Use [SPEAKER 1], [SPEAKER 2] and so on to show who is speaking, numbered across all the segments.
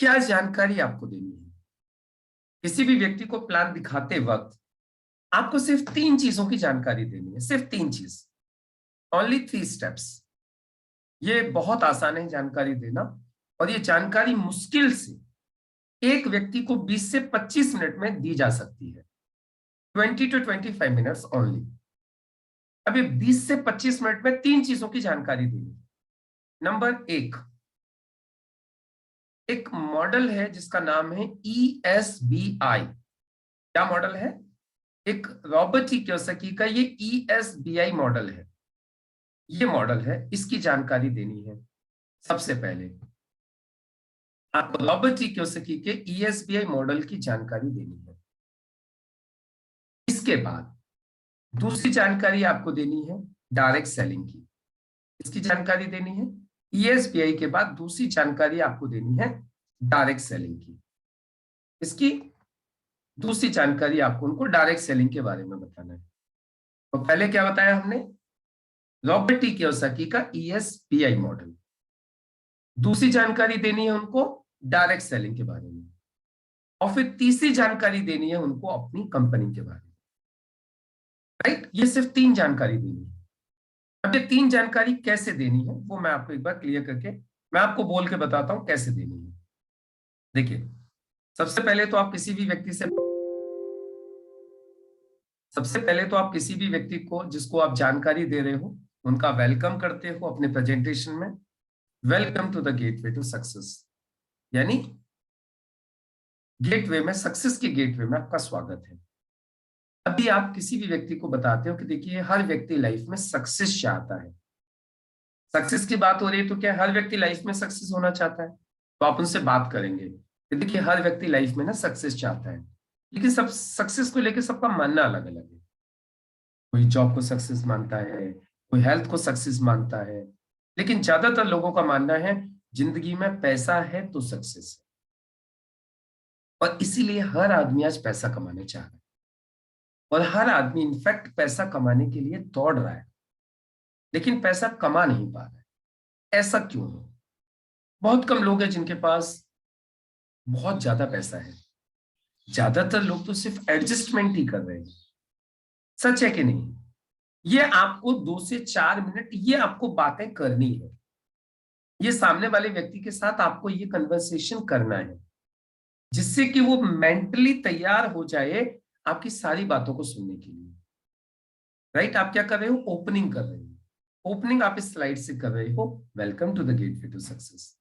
[SPEAKER 1] क्या जानकारी आपको देनी है? किसी भी व्यक्ति को प्लान दिखाते वक्त आपको सिर्फ 3 चीजों की जानकारी देनी है, सिर्फ 3 चीज, ओनली 3 स्टेप्स। ये बहुत आसान है जानकारी देना, और ये जानकारी मुश्किल से एक व्यक्ति को 20 से 25 मिनट में दी जा सकती है। 20 to 25 मिनट्स ओनली। अभी 20 से 25 मिनट में 3 चीजों की जानकारी देनी है। नंबर 1, एक मॉडल है जिसका नाम है ESBI। क्या मॉडल है? एक रॉबर्ट ई कियोसाकी का ये ESBI मॉडल है। ये मॉडल है, इसकी जानकारी देनी है। सबसे पहले आपको रॉबर्ट ई कियोसाकी के ESBI मॉडल की जानकारी देनी है। इसके बाद दूसरी जानकारी आपको देनी है डायरेक्ट सेलिंग की। इसकी जानकारी देनी है। ESBI के बाद दूसरी जानकारी आपको देनी है डायरेक्ट सेलिंग की। इसकी दूसरी जानकारी आपको उनको डायरेक्ट सेलिंग के बारे में बताना है। तो पहले क्या बताया हमने? रॉबर्ट ई कियोसाकी का ESBI मॉडल। दूसरी जानकारी देनी है उनको डायरेक्ट सेलिंग के बारे में, और फिर तीसरी जानकारी देनी है उनको अपनी कंपनी के बारे में। राइट? ये सिर्फ 3 जानकारी देनी है। अब ये 3 जानकारी कैसे देनी है वो मैं आपको एक बार क्लियर करके मैं आपको बोल के बताता हूं कैसे देनी है। देखिए, सबसे पहले तो आप किसी भी व्यक्ति से सबसे पहले तो आप किसी भी व्यक्ति को जिसको आप जानकारी दे रहे हो उनका वेलकम करते हो अपने प्रेजेंटेशन में। Welcome to the gateway to success, यानी गेटवे में, सक्सेस के गेटवे में आपका स्वागत है। अभी आप किसी भी व्यक्ति को बताते हो कि देखिए, हर व्यक्ति लाइफ में सक्सेस चाहता है। सक्सेस की बात हो रही है तो क्या हर व्यक्ति लाइफ में सक्सेस होना चाहता है? तो आप उनसे बात करेंगे कि देखिए, हर व्यक्ति लाइफ में ना सक्सेस चाहता है, लेकिन सब सक्सेस को लेकर सबका मानना अलग अलग है। कोई जॉब को सक्सेस मानता है, कोई हेल्थ को सक्सेस मानता है, लेकिन ज्यादातर लोगों का मानना है जिंदगी में पैसा है तो सक्सेस है। और इसीलिए हर आदमी आज पैसा कमाना चाह रहा है, और हर आदमी इनफैक्ट पैसा कमाने के लिए दौड़ रहा है, लेकिन पैसा कमा नहीं पा रहा है। ऐसा क्यों है? बहुत कम लोग हैं जिनके पास बहुत ज्यादा पैसा है। ज्यादातर लोग तो सिर्फ एडजस्टमेंट ही कर रहे हैं। सच है कि नहीं? ये आपको 2 से 4 मिनट ये आपको बातें करनी है। ये सामने वाले व्यक्ति के साथ आपको ये कन्वर्सेशन करना है, जिससे कि वो मेंटली तैयार हो जाए आपकी सारी बातों को सुनने के लिए। राइट? आप क्या कर रहे हो? ओपनिंग कर रहे हो। ओपनिंग आप इस स्लाइड से कर रहे हो, welcome to the gateway to success.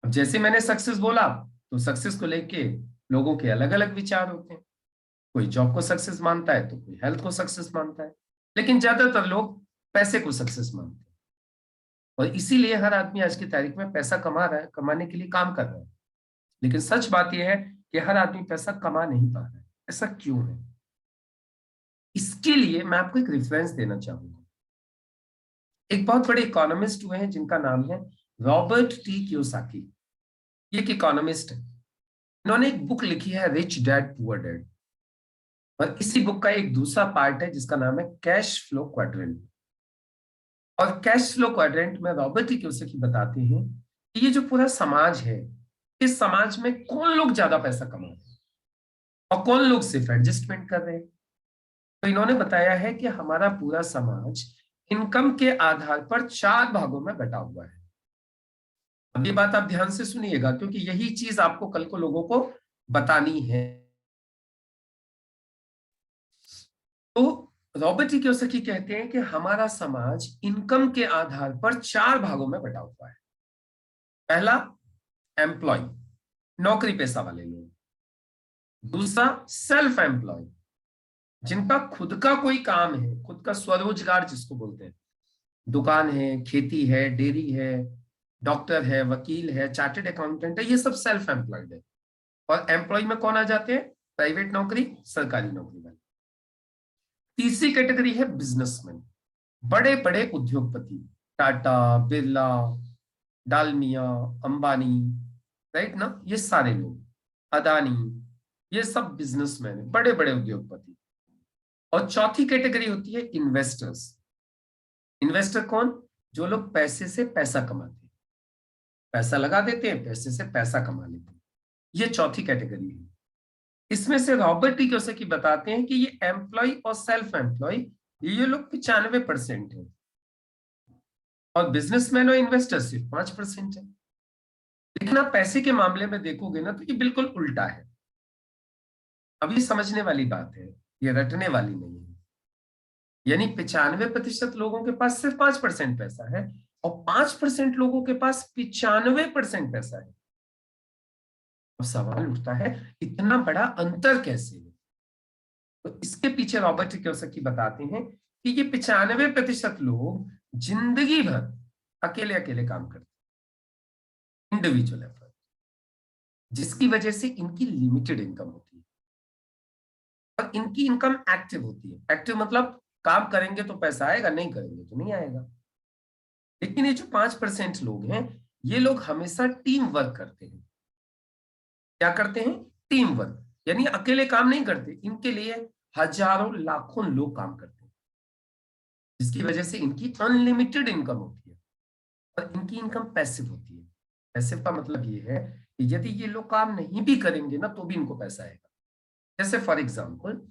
[SPEAKER 1] अब जैसे मैंने सक्सेस बोला, तो सक्सेस को लेके लोगों के अलग अलग विचार होते हैं। कोई जॉब को सक्सेस मानता है तो कोई हेल्थ को सक्सेस मानता है, लेकिन ज्यादातर लोग पैसे को सक्सेस मानते हैं। और इसीलिए हर आदमी आज की तारीख में पैसा कमा रहा है, कमाने के लिए काम कर रहा है। लेकिन सच बात यह है कि हर आदमी पैसा कमा नहीं पा रहा है। ऐसा क्यों है? इसके लिए मैं आपको एक रेफरेंस देना चाहूंगा। एक बहुत बड़े इकोनॉमिस्ट हुए हैं जिनका नाम है रॉबर्ट टी कियोसाकी। ये एक इकोनॉमिस्ट है। इन्होंने एक बुक लिखी है रिच डैड पुअर डैड, और इसी बुक का एक दूसरा पार्ट है जिसका नाम है कैश फ्लो क्वाड्रेंट। और कैश फ्लो क्वाड्रेंट में रॉबर्ट टी कियोसाकी बताते हैं कि ये जो पूरा समाज है, इस समाज में कौन लोग ज्यादा पैसा कमा रहे हैं और कौन लोग सिर्फ एडजस्टमेंट कर रहे हैं। तो इन्होंने बताया है कि हमारा पूरा समाज इनकम के आधार पर 4 भागों में बटा हुआ है। अब ये बात आप ध्यान से सुनिएगा, क्योंकि यही चीज आपको कल को लोगों को बतानी है। तो रॉबर्ट टी कियोसाकी कहते हैं कि हमारा समाज इनकम के आधार पर 4 भागों में बटा हुआ है। पहला, एम्प्लॉय, नौकरी पेशा वाले लोग। दूसरा, सेल्फ एम्प्लॉय, जिनका खुद का कोई काम है, खुद का स्वरोजगार जिसको बोलते हैं। दुकान है, खेती है, डेयरी है, डॉक्टर है, वकील है, चार्टेड अकाउंटेंट है, ये सब सेल्फ एम्प्लॉयड है। और एम्प्लॉय में कौन आ जाते हैं? प्राइवेट नौकरी, सरकारी नौकरी वाले। तीसरी कैटेगरी है बिजनेसमैन, बड़े बड़े उद्योगपति, टाटा, बिरला, डालमिया, अंबानी, राइट ना, ये सारे लोग, अदानी, ये सब बिजनेसमैन है, बड़े बड़े उद्योगपति। और चौथी कैटेगरी होती है इन्वेस्टर्स। इन्वेस्टर कौन? जो लोग पैसे से पैसा कमाते हैं। पैसा लगा देते हैं, पैसे से पैसा कमा लेते हैं। ये चौथी कैटेगरी है। इसमें से रॉबर्ट टी कियोसाकी बताते हैं कि ये एम्प्लॉय और सेल्फ एम्प्लॉय ये लोग 95% है, और बिजनेसमैन और इन्वेस्टर सिर्फ 5% है। लेकिन आप पैसे के मामले में देखोगे ना तो ये बिल्कुल उल्टा है। अब ये समझने वाली बात है, ये रटने वाली नहीं है। यानी 95% लोगों के पास सिर्फ 5% पैसा है, और 5% लोगों के पास 95% पैसा है। अब सवाल उठता है, इतना बड़ा अंतर कैसे है? तो इसके पीछे रॉबर्ट कियोसाकी बताते हैं कि ये 95% लोग जिंदगी भर अकेले अकेले काम करते हैं, इंडिविजुअल एफर्ट, जिसकी वजह से इनकी लिमिटेड इनकम होती है, और इनकी इनकम एक्टिव होती है। एक्टिव मतलब काम करेंगे तो पैसा आएगा, नहीं करेंगे तो नहीं आएगा। लेकिन ये जो 5% लोग हैं, ये लोग हमेशा टीम वर्क करते हैं। क्या करते हैं? टीम वर्क, यानी अकेले काम नहीं करते, इनके लिए हजारों लाखों लोग काम करते हैं, जिसकी वजह से इनकी अनलिमिटेड इनकम होती है, और इनकी इनकम पैसिव होती है। पैसिव का मतलब ये है कि यदि ये लोग काम नहीं भी करेंगे ना तो भी इनको पैसा आएगा। जैसे फॉर एग्जाम्पल,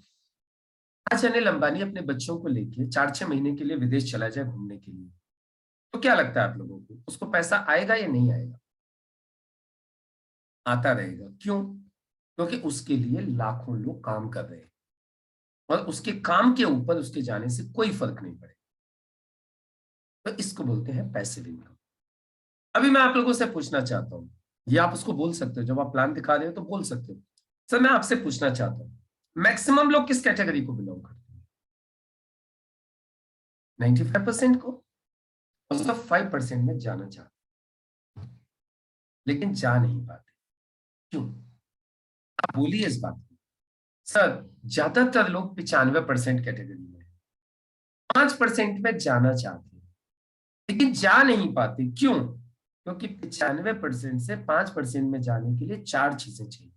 [SPEAKER 1] आज अनिल अंबानी अपने बच्चों को लेके 4-6 महीने के लिए विदेश चला जाए घूमने के लिए, तो क्या लगता है आप लोगों को, उसको पैसा आएगा या नहीं आएगा? आता रहेगा। क्यों? क्योंकि उसके लिए लाखों लोग काम कर रहे हैं, और उसके काम के ऊपर उसके जाने से कोई फर्क नहीं पड़ेगा। तो इसको बोलते हैं पैसिव इनकम। अभी मैं आप लोगों से पूछना चाहता हूं, ये आप उसको बोल सकते हो, जब आप प्लान दिखा रहे हो तो बोल सकते हो, सर मैं आपसे पूछना चाहता हूं, मैक्सिमम लोग किस कैटेगरी को बिलोंग करते हैं? 95% को। और सिर्फ 5% में जाना चाहते हैं, लेकिन जा नहीं पाते। क्यों? आप बोलिए इस बात को। सर ज्यादातर लोग 95% कैटेगरी में, 5% में जाना चाहते हैं, लेकिन जा नहीं पाते। क्यों? क्योंकि 95% से 5% में जाने के लिए 4 चीजें चाहिए।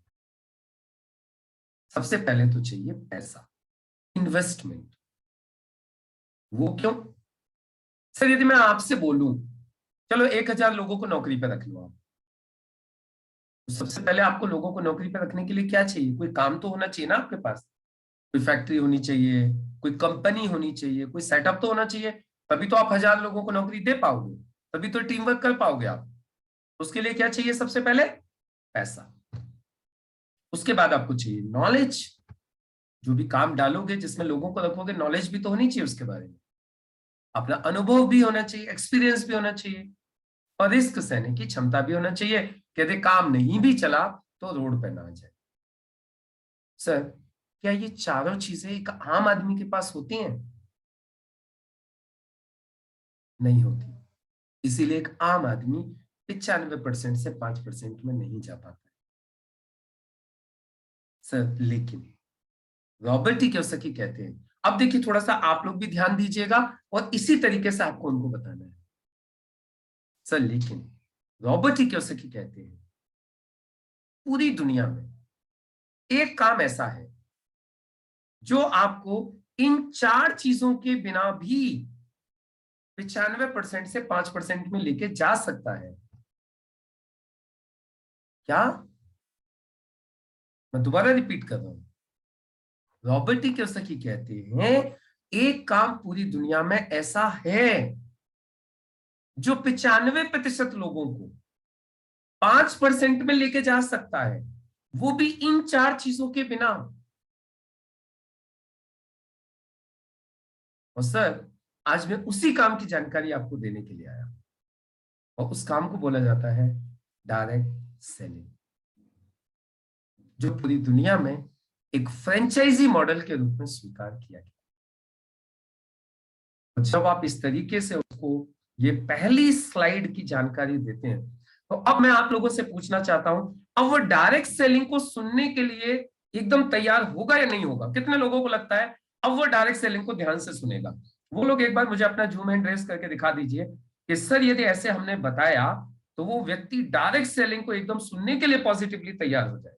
[SPEAKER 1] सबसे पहले तो चाहिए पैसा, इन्वेस्टमेंट। वो क्यों? सर यदि मैं आपसे बोलूं, चलो 1,000 लोगों को नौकरी पर रख लो आप, तो सबसे पहले आपको लोगों को नौकरी पर रखने के लिए क्या चाहिए? कोई काम तो होना चाहिए ना आपके पास। कोई फैक्ट्री होनी चाहिए, कोई कंपनी होनी चाहिए, कोई सेटअप तो होना चाहिए, तभी तो आप 1,000 लोगों को नौकरी दे पाओगे, तभी तो टीम वर्क कर पाओगे आप। उसके लिए क्या चाहिए? सबसे पहले पैसा। उसके बाद आपको चाहिए नॉलेज। जो भी काम डालोगे, जिसमें लोगों को रखोगे, नॉलेज भी तो होनी चाहिए उसके बारे में, अपना अनुभव भी होना चाहिए, एक्सपीरियंस भी होना चाहिए, और रिस्क सहने की क्षमता भी होना चाहिए कि यदि काम नहीं भी चला तो रोड पे ना आ जाए। सर क्या ये चारों चीजें एक आम आदमी के पास होती हैं? नहीं होती। इसीलिए एक आम आदमी 95% से 5% में नहीं जा पाता है। सर लेकिन रॉबर्ट टी कियोसाकी कहते हैं, अब देखिए थोड़ा सा आप लोग भी ध्यान दीजिएगा, और इसी तरीके से आपको उनको बताना है। सर लेकिन रॉबर्ट टी कियोसाकी कहते हैं, पूरी दुनिया में एक काम ऐसा है जो आपको इन 4 चीजों के बिना भी 95% से 5% में लेके जा सकता है। क्या? मैं दोबारा रिपीट कर रहा हूं। रॉबर्ट टी कियोसाकी कहते हैं, एक काम पूरी दुनिया में ऐसा है जो 95% लोगों को 5% में लेके जा सकता है, वो भी इन 4 चीजों के बिना। और सर आज मैं उसी काम की जानकारी आपको देने के लिए आया, और उस काम को बोला जाता है डायरेक्ट सेलिंग, जो पूरी दुनिया में एक फ्रेंचाइजी मॉडल के रूप में स्वीकार किया गया। और जब आप इस तरीके से उसको ये पहली स्लाइड की जानकारी देते हैं, तो अब मैं आप लोगों से पूछना चाहता हूं, अब वो डायरेक्ट सेलिंग को सुनने के लिए एकदम तैयार होगा या नहीं होगा? कितने लोगों को लगता है अब वो डायरेक्ट सेलिंग को ध्यान से सुनेगा? वो लोग एक बार मुझे अपना जूम एंड रेस करके दिखा दीजिए कि सर यदि ऐसे हमने बताया तो वो व्यक्ति डायरेक्ट सेलिंग को एकदम सुनने के लिए पॉजिटिवली तैयार हो जाएगा।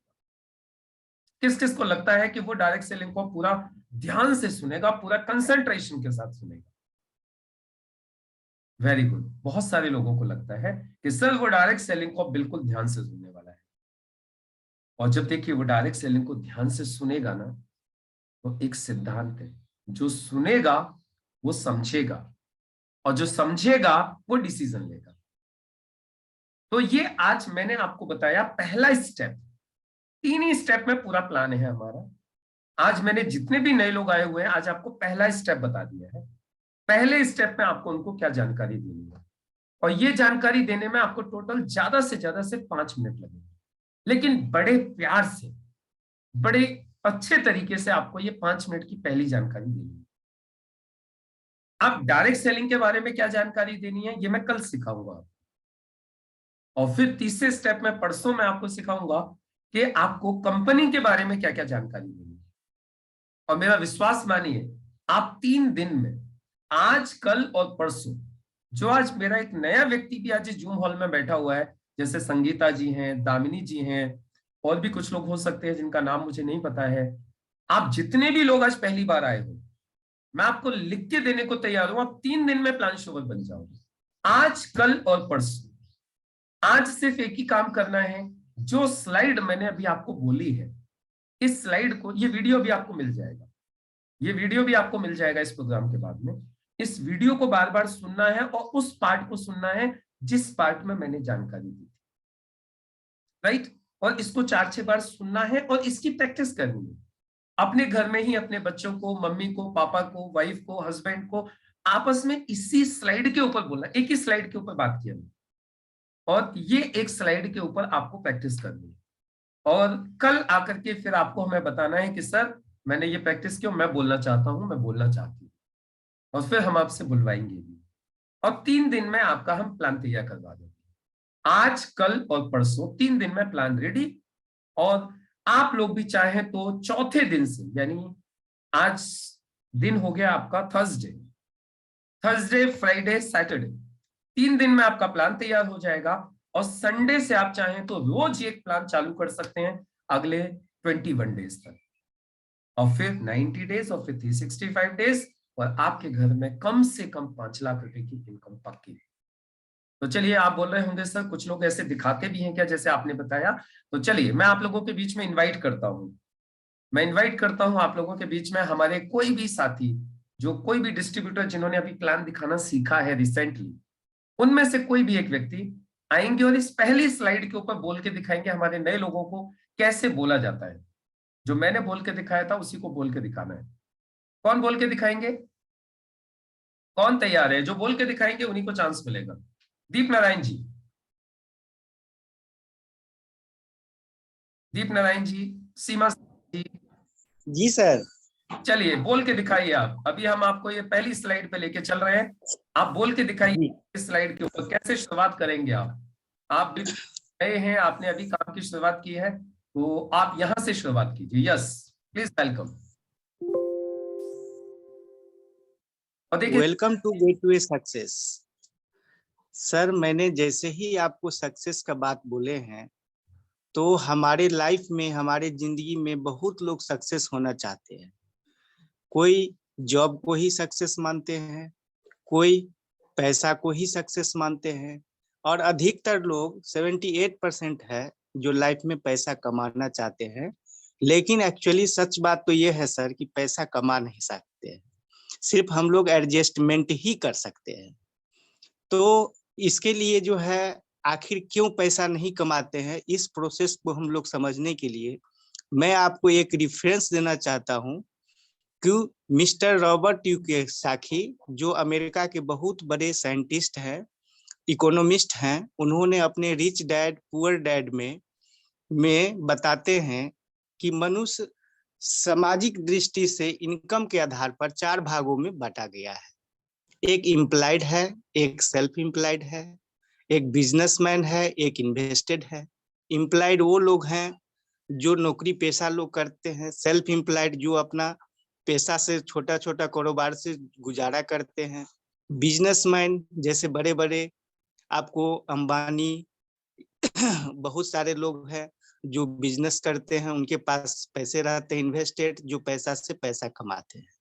[SPEAKER 1] किस किस को लगता है कि वो डायरेक्ट सेलिंग को पूरा ध्यान से सुनेगा, पूरा कंसंट्रेशन के साथ सुनेगा? Very good. बहुत सारे लोगों को लगता है कि सर वो डायरेक्ट सेलिंग को बिल्कुल ध्यान से सुनने वाला है, और जब देखिए वो डायरेक्ट सेलिंग को ध्यान से सुनेगा ना, तो एक सिद्धांत है, जो सुनेगा वो समझेगा, और जो समझेगा वो डिसीजन लेगा। तो ये आज मैंने आपको बताया पहला स्टेप। तीन ही स्टेप में पूरा प्लान है हमारा। आज मैंने जितने भी नए लोग आए हुए हैं, आज आपको पहला स्टेप बता दिया है। पहले स्टेप में आपको उनको क्या जानकारी देनी है, और ये जानकारी देने में आपको टोटल ज्यादा से ज्यादा सिर्फ 5 मिनट लगेंगे, लेकिन बड़े प्यार से, बड़े अच्छे तरीके से आपको ये 5 मिनट की पहली जानकारी देनी है। अब डायरेक्ट सेलिंग के बारे में क्या जानकारी देनी है, ये मैं कल सिखाऊंगा। और फिर तीसरे स्टेप में परसों मैं आपको सिखाऊंगा कि आपको कंपनी के बारे में क्या क्या जानकारी देनी है। और मेरा विश्वास मानिए, आप 3 दिन में, आज कल और परसों, जो आज मेरा एक नया व्यक्ति भी आज जूम हॉल में बैठा हुआ है, जैसे संगीता जी हैं, दामिनी जी हैं, और भी कुछ लोग हो सकते हैं जिनका नाम मुझे नहीं पता है। आप जितने भी लोग आज पहली बार आए हो, मैं आपको लिख के देने को तैयार हूं। आप 3 दिन में प्लान शोवर बन जाओगे, आज कल और परसों। आज सिर्फ एक ही काम करना है, जो स्लाइड मैंने अभी आपको बोली है, इस स्लाइड को, ये वीडियो भी आपको मिल जाएगा, ये वीडियो भी आपको मिल जाएगा इस प्रोग्राम के बाद में। इस वीडियो को बार बार सुनना है, और उस पार्ट को सुनना है जिस पार्ट में मैंने जानकारी दी थी, राइट। और इसको 4-6 बार सुनना है, और इसकी प्रैक्टिस करनी है अपने घर में ही। अपने बच्चों को, मम्मी को, पापा को, वाइफ को, हस्बैंड को, आपस में इसी स्लाइड के ऊपर बोलना। एक ही स्लाइड के ऊपर बात किया, और ये एक स्लाइड के ऊपर आपको प्रैक्टिस करनी है। और कल आकर के फिर आपको हमें बताना है कि सर मैंने ये प्रैक्टिस क्यों, मैं बोलना चाहता हूं, मैं बोलना चाहती हूँ, और फिर हम आपसे बुलवाएंगे भी। और 3 दिन में आपका हम प्लान तैयार करवा देंगे। आज कल और परसों 3 दिन में प्लान रेडी। और आप लोग भी चाहें तो चौथे दिन से, यानी आज दिन हो गया आपका थर्सडे, थर्सडे, फ्राइडे, सैटरडे, 3 दिन में आपका प्लान तैयार हो जाएगा। और संडे से आप चाहें तो रोज एक प्लान चालू कर सकते हैं अगले 21 डेज तक, और फिर 90 डेज, और फिर 365 डेज, और आपके घर में कम से कम 5 लाख रुपए की इनकम पक्की। तो चलिए, आप बोल रहे होंगे सर कुछ लोग ऐसे दिखाते भी हैं क्या, जैसे आपने बताया। तो चलिए मैं आप लोगों के बीच में इनवाइट करता हूं, मैं इनवाइट करता हूं आप लोगों के बीच में हमारे कोई भी साथी, जो कोई भी डिस्ट्रीब्यूटर जिन्होंने अभी प्लान दिखाना सीखा है रिसेंटली, उनमें से कोई भी एक व्यक्ति आएंगे और इस पहली स्लाइड के ऊपर बोल के दिखाएंगे हमारे नए लोगों को कैसे बोला जाता है। जो मैंने बोल के दिखाया था उसी को बोल के दिखाना है। कौन बोल के दिखाएंगे, कौन तैयार है, जो बोल के दिखाएंगे उन्हीं को चांस मिलेगा। दीप नारायण जी, दीप नारायण जी, सीमा जी,
[SPEAKER 2] जी सर।
[SPEAKER 1] चलिए बोल के दिखाइए आप। अभी हम आपको ये पहली स्लाइड पे लेके चल रहे हैं, आप बोल के दिखाइए इस स्लाइड के ऊपर कैसे शुरुआत करेंगे आप भी गए हैं, आपने अभी काम की शुरुआत की है, तो आप यहां से शुरुआत कीजिए। Yes, please welcome. और देखिए,
[SPEAKER 2] welcome to gate to a success. Sir मैंने जैसे ही आपको सक्सेस का बात बोले हैं, तो हमारे लाइफ में, हमारे जिंदगी में बहुत लोग सक्सेस होना चाहते हैं। कोई जॉब को ही सक्सेस मानते हैं, कोई पैसा को ही सक्सेस मानते हैं, और अधिकतर लोग 78% है जो लाइफ में पैसा कमाना चाहते हैं। लेकिन एक्चुअली सच बात तो ये है सर कि पैसा कमा नहीं सकते हैं, सिर्फ हम लोग एडजस्टमेंट ही कर सकते हैं। तो इसके लिए जो है, आखिर क्यों पैसा नहीं कमाते हैं, इस प्रोसेस को हम लोग समझने के लिए मैं आपको एक रिफरेंस देना चाहता हूं कि मिस्टर रॉबर्ट यू कियोसाकी, जो अमेरिका के बहुत बड़े साइंटिस्ट हैं, इकोनॉमिस्ट हैं, उन्होंने अपने रिच डैड पुअर डैड में बताते हैं कि मनुष्य सामाजिक दृष्टि से इनकम के आधार पर 4 भागों में बांटा गया है। एक इम्प्लाइड है, एक सेल्फ इम्प्लाइड है, एक बिजनेसमैन है, एक इन्वेस्टेड है। इम्प्लाइड वो लोग हैं जो नौकरी पेशा लोग करते हैं। सेल्फ इम्प्लाइड जो अपना पेशा से, छोटा छोटा कारोबार से गुजारा करते हैं। बिजनेसमैन जैसे बड़े बड़े आपको अंबानी बहुत सारे लोग हैं जो बिजनेस करते हैं, उनके पास पैसे रहते हैं। इन्वेस्टेड जो पैसा से पैसा कमाते हैं।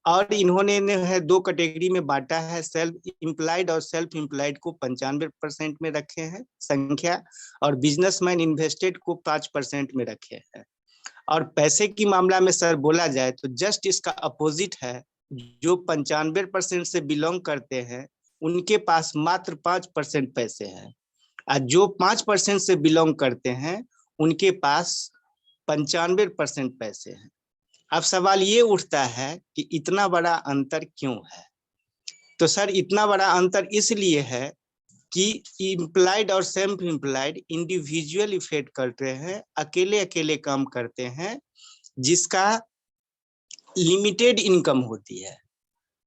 [SPEAKER 2] और इन्होंने ने है 2 कैटेगरी में बांटा है, सेल्फ एम्प्लॉयड और सेल्फ एम्प्लॉयड को 95% में रखे हैं संख्या, और बिजनेसमैन इन्वेस्टेड को 5% में रखे हैं। और पैसे की मामला में सर बोला जाए तो जस्ट इसका अपोजिट है। जो 95% से बिलोंग करते हैं उनके पास मात्र 5% पैसे हैं, और जो 5% से बिलोंग करते हैं उनके पास 95% पैसे हैं। अब सवाल ये उठता है कि इतना बड़ा अंतर क्यों है? तो सर इतना बड़ा अंतर इसलिए है कि इम्प्लॉयड और सेल्फ इम्प्लॉयड इंडिविजुअल इफेक्ट करते हैं, अकेले अकेले काम करते हैं, जिसका लिमिटेड इनकम होती है,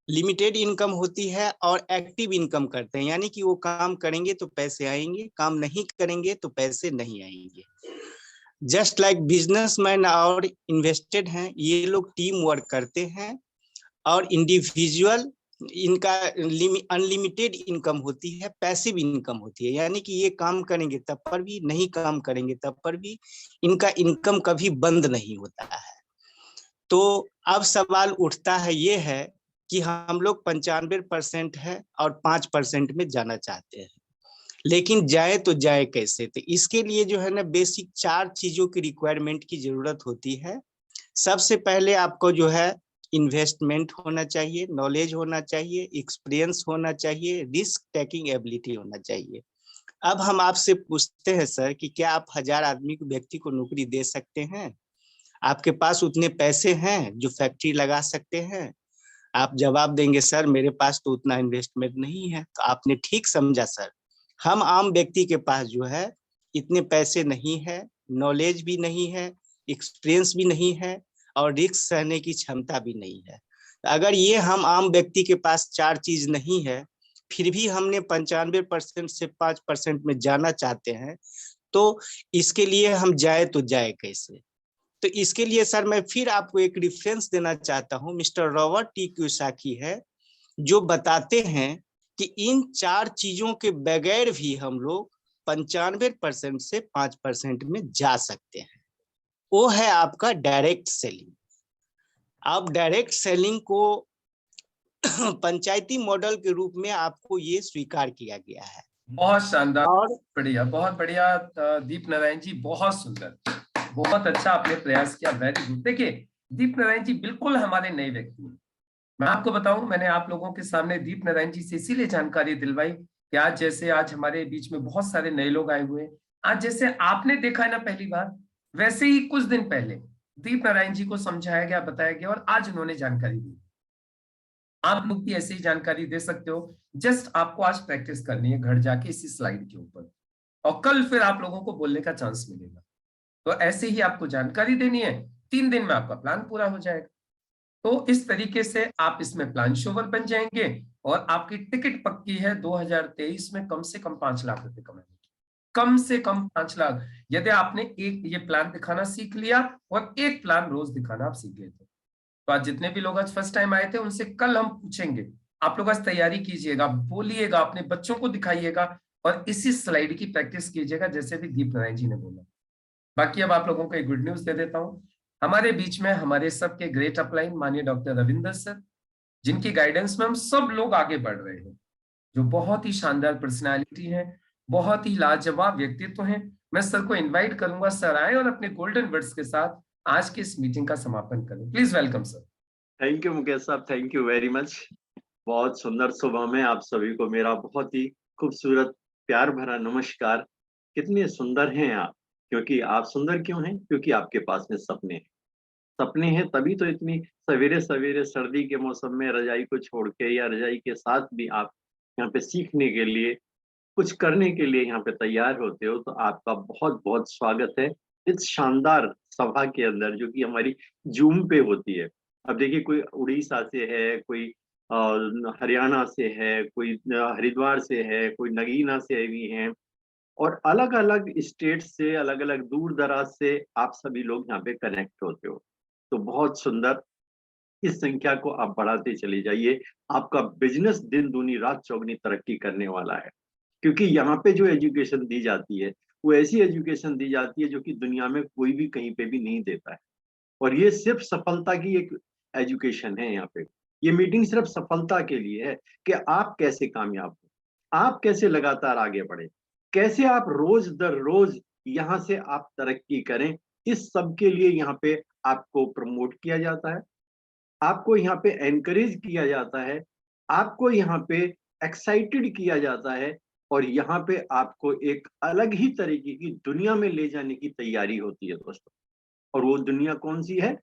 [SPEAKER 2] लिमिटेड इनकम होती है, और एक्टिव इनकम करते हैं, यानी कि वो काम करेंगे तो पैसे आएंगे, काम नहीं करेंगे तो पैसे नहीं आएंगे। जस्ट लाइक बिजनेसमैन और इन्वेस्टेड हैं, ये लोग टीम वर्क करते हैं, और इंडिविजुअल इनका अनलिमिटेड इनकम होती है, पैसिव इनकम होती है, यानी कि ये काम करेंगे तब पर भी, नहीं काम करेंगे तब पर भी इनका इनकम कभी बंद नहीं होता है। तो अब सवाल उठता है ये है कि हम लोग 95% है और 5% में जाना चाहते हैं, लेकिन जाए तो जाए कैसे? तो इसके लिए जो है ना बेसिक 4 चीजों की रिक्वायरमेंट की जरूरत होती है। सबसे पहले आपको जो है इन्वेस्टमेंट होना चाहिए, नॉलेज होना चाहिए, एक्सपीरियंस होना चाहिए, रिस्क टेकिंग एबिलिटी होना चाहिए। अब हम आपसे पूछते हैं सर कि क्या आप 1000 आदमी को व्यक्ति को नौकरी दे सकते हैं? आपके पास उतने पैसे हैं जो फैक्ट्री लगा सकते हैं? आप जवाब देंगे सर मेरे पास तो उतना इन्वेस्टमेंट नहीं है। तो आपने ठीक समझा सर, हम आम व्यक्ति के पास जो है इतने पैसे नहीं है, नॉलेज भी नहीं है, एक्सपीरियंस भी नहीं है, और रिस्क सहने की क्षमता भी नहीं है। अगर ये हम आम व्यक्ति के पास 4 चीज नहीं है, फिर भी हमने 95% से 5% में जाना चाहते हैं, तो इसके लिए हम जाए तो जाए कैसे? तो इसके लिए सर मैं फिर आपको एक रेफरेंस देना चाहता हूँ, मिस्टर रॉबर्ट टी कियोसाकी है, जो बताते हैं कि इन 4 चीजों के बगैर भी हम लोग 95% से 5% में जा सकते हैं। वो है आपका डायरेक्ट सेलिंग। आप डायरेक्ट सेलिंग को पंचायती मॉडल के रूप में आपको ये स्वीकार किया गया है।
[SPEAKER 1] बहुत शानदार,
[SPEAKER 2] और
[SPEAKER 1] बहुत बढ़िया दीप नारायण जी, बहुत सुंदर, बहुत अच्छा आपने प्रयास किया, वेरी गुड। देखिए दीप नारायण जी बिल्कुल हमारे नए व्यक्ति हैं। मैं आपको बताऊं, मैंने आप लोगों के सामने दीप नारायण जी से इसीलिए जानकारी दिलवाई कि आज जैसे आज हमारे बीच में बहुत सारे नए लोग आए हुए हैं, आज जैसे आपने देखा है ना पहली बार, वैसे ही कुछ दिन पहले दीप नारायण जी को समझाया गया, बताया गया, और आज उन्होंने जानकारी दी। आप लोग भी ऐसे ही जानकारी दे सकते हो। जस्ट आपको आज प्रैक्टिस करनी है घर जाके इसी स्लाइड के ऊपर, और कल फिर आप लोगों को बोलने का चांस मिलेगा। तो ऐसे ही आपको जानकारी देनी है, 3 दिन में आपका प्लान पूरा हो जाएगा। तो इस तरीके से आप इसमें प्लान शोवर बन जाएंगे, और आपकी टिकट पक्की है 2023 में कम से कम 5 लाख रुपए कमाने की, कम से कम 5 लाख। यदि आपने एक ये प्लान दिखाना सीख लिया और एक प्लान रोज दिखाना आप सीख गए तो आज जितने भी लोग आज फर्स्ट टाइम आए थे उनसे कल हम पूछेंगे। आप लोग आज तैयारी कीजिएगा, बोलिएगा, अपने बच्चों को दिखाइएगा, और इसी स्लाइड की प्रैक्टिस कीजिएगा जैसे भी दीप नारायण जी ने बोला। बाकी अब आप लोगों को एक गुड न्यूज दे देता हूं। हमारे बीच में हमारे सबके ग्रेट अपलाइन माननीय डॉक्टर रविंदर सर, जिनकी गाइडेंस में हम सब लोग आगे बढ़ रहे हैं, जो बहुत ही शानदार पर्सनालिटी है, बहुत ही लाजवाब व्यक्तित्व है। मैं सर को इनवाइट करूंगा, सर आए और अपने गोल्डन वर्ड्स के साथ आज की इस मीटिंग का समापन करें। Please welcome sir.
[SPEAKER 3] Thank you Mukesh साहब, थैंक यू वेरी मच। बहुत सुंदर सुबह में आप सभी को मेरा बहुत ही खूबसूरत प्यार भरा नमस्कार। कितने सुंदर हैं आप। क्योंकि आप सुंदर क्यों हैं? क्योंकि आपके पास में सपने हैं। सपने हैं तभी तो इतनी सवेरे सवेरे सर्दी के मौसम में रजाई को छोड़ के या रजाई के साथ भी आप यहाँ पे सीखने के लिए, कुछ करने के लिए यहाँ पे तैयार होते हो। तो आपका बहुत बहुत स्वागत है इस शानदार सभा के अंदर, जो कि हमारी जूम पे होती है। अब देखिए, कोई उड़ीसा से है, कोई हरियाणा से है, कोई हरिद्वार से है, कोई नगीना से भी हैं, और अलग अलग स्टेट से, अलग अलग दूर दराज से आप सभी लोग यहाँ पे कनेक्ट होते हो। तो बहुत सुंदर, इस संख्या को आप बढ़ाते चले जाइए। आपका बिजनेस दिन दूनी रात चौगनी तरक्की करने वाला है। क्योंकि यहाँ पे जो एजुकेशन दी जाती है वो ऐसी एजुकेशन दी जाती है जो कि दुनिया में कोई भी कहीं पे भी नहीं देता है। और ये सिर्फ सफलता की एक एजुकेशन है यहाँ पे। ये मीटिंग सिर्फ सफलता के लिए है कि आप कैसे कामयाब हो, आप कैसे लगातार आगे बढ़े, कैसे आप रोज दर रोज यहाँ से आप तरक्की करें। इस सब के लिए यहाँ पे आपको प्रमोट किया जाता है, आपको यहाँ पे एनकरेज किया जाता है, आपको यहाँ पे एक्साइटेड किया जाता है, और यहाँ पे आपको एक अलग ही तरीके की दुनिया में ले जाने की तैयारी होती है दोस्तों। और वो दुनिया कौन सी है?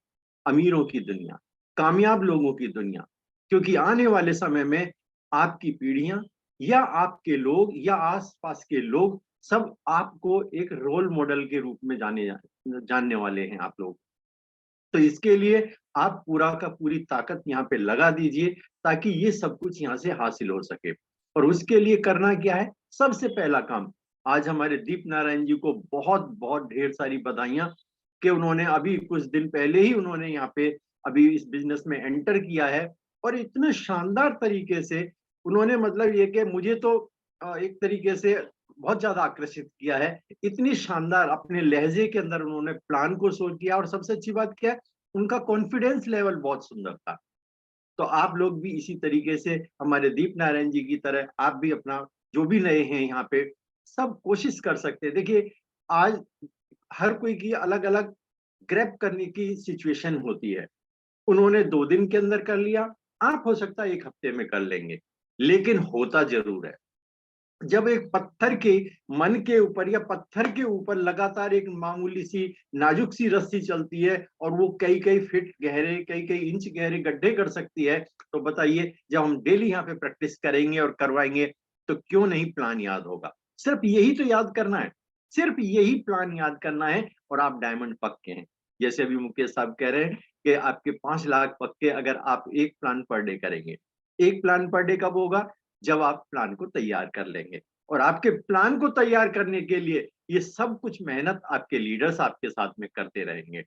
[SPEAKER 3] अमीरों की दुनिया, कामयाब लोगों की दुनिया। क्योंकि आने वाले समय में आपकी पीढ़ियां या आपके लोग या आसपास के लोग सब आपको एक रोल मॉडल के रूप में जानने वाले हैं आप लोग। तो इसके लिए आप पूरा का पूरी ताकत यहाँ पे लगा दीजिए ताकि ये सब कुछ यहाँ से हासिल हो सके। और उसके लिए करना क्या है? सबसे पहला काम, आज हमारे दीप नारायण जी को बहुत बहुत ढेर सारी बधाइयां कि उन्होंने अभी कुछ दिन पहले ही उन्होंने यहाँ पे अभी इस बिजनेस में एंटर किया है, और इतने शानदार तरीके से उन्होंने, मतलब ये कि मुझे तो एक तरीके से बहुत ज्यादा आकर्षित किया है। इतनी शानदार अपने लहजे के अंदर उन्होंने प्लान को सोच दिया, और सबसे अच्छी बात क्या है, उनका कॉन्फिडेंस लेवल बहुत सुंदर था। तो आप लोग भी इसी तरीके से हमारे दीप नारायण जी की तरह आप भी अपना, जो भी नए हैं यहाँ पे, सब कोशिश कर सकते हैं। देखिए, आज हर कोई की अलग अलग ग्रैब करने की सिचुएशन होती है। उन्होंने 2 दिन के अंदर कर लिया, आप हो सकता है 1 हफ्ते में कर लेंगे, लेकिन होता जरूर है। जब एक पत्थर के मन के ऊपर या पत्थर के ऊपर लगातार एक मामूली सी नाजुक सी रस्सी चलती है, और वो कई कई फीट गहरे, कई कई इंच गहरे गड्ढे कर सकती है, तो बताइए, जब हम डेली यहाँ पे प्रैक्टिस करेंगे और करवाएंगे तो क्यों नहीं प्लान याद होगा। सिर्फ यही तो याद करना है, सिर्फ यही प्लान याद करना है, और आप डायमंड पक्के हैं। जैसे अभी मुकेश साहब कह रहे हैं कि आपके 5 लाख पक्के अगर आप एक प्लान पर डे करेंगे। एक प्लान पर डे कब होगा? जब आप प्लान को तैयार कर लेंगे। और आपके प्लान को तैयार करने के लिए ये सब कुछ मेहनत आपके लीडर्स आपके साथ में करते रहेंगे।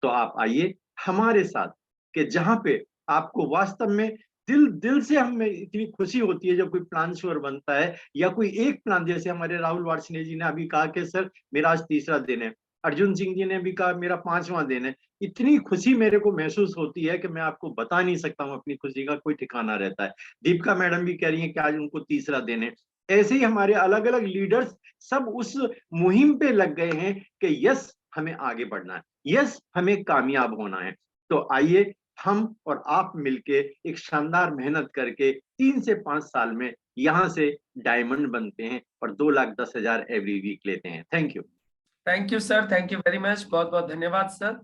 [SPEAKER 3] तो आप आइए हमारे साथ, कि जहां पे आपको वास्तव में दिल दिल से हमें इतनी खुशी होती है जब कोई प्लान श्योर बनता है, या कोई एक प्लान, जैसे हमारे राहुल वार्ष्णेय जी ने अभी कहा कि सर मेरा आज 3रा दिन है, अर्जुन सिंह जी ने भी कहा मेरा 5वां दिन है। इतनी खुशी मेरे को महसूस होती है कि मैं आपको बता नहीं सकता हूँ, अपनी खुशी का कोई ठिकाना रहता है। दीपिका मैडम भी कह रही है कि आज उनको 3रा दिन है। ऐसे ही हमारे अलग अलग लीडर्स सब उस मुहिम पे लग गए हैं कि यस हमें आगे बढ़ना है, यस हमें कामयाब होना है। तो आइए हम और आप मिलके एक शानदार मेहनत करके 3 से 5 साल में यहाँ से डायमंड बनते हैं और 2,10,000 एवरी वीक लेते हैं। Thank you.
[SPEAKER 1] Thank you sir, thank you very much, बहुत बहुत धन्यवाद सर।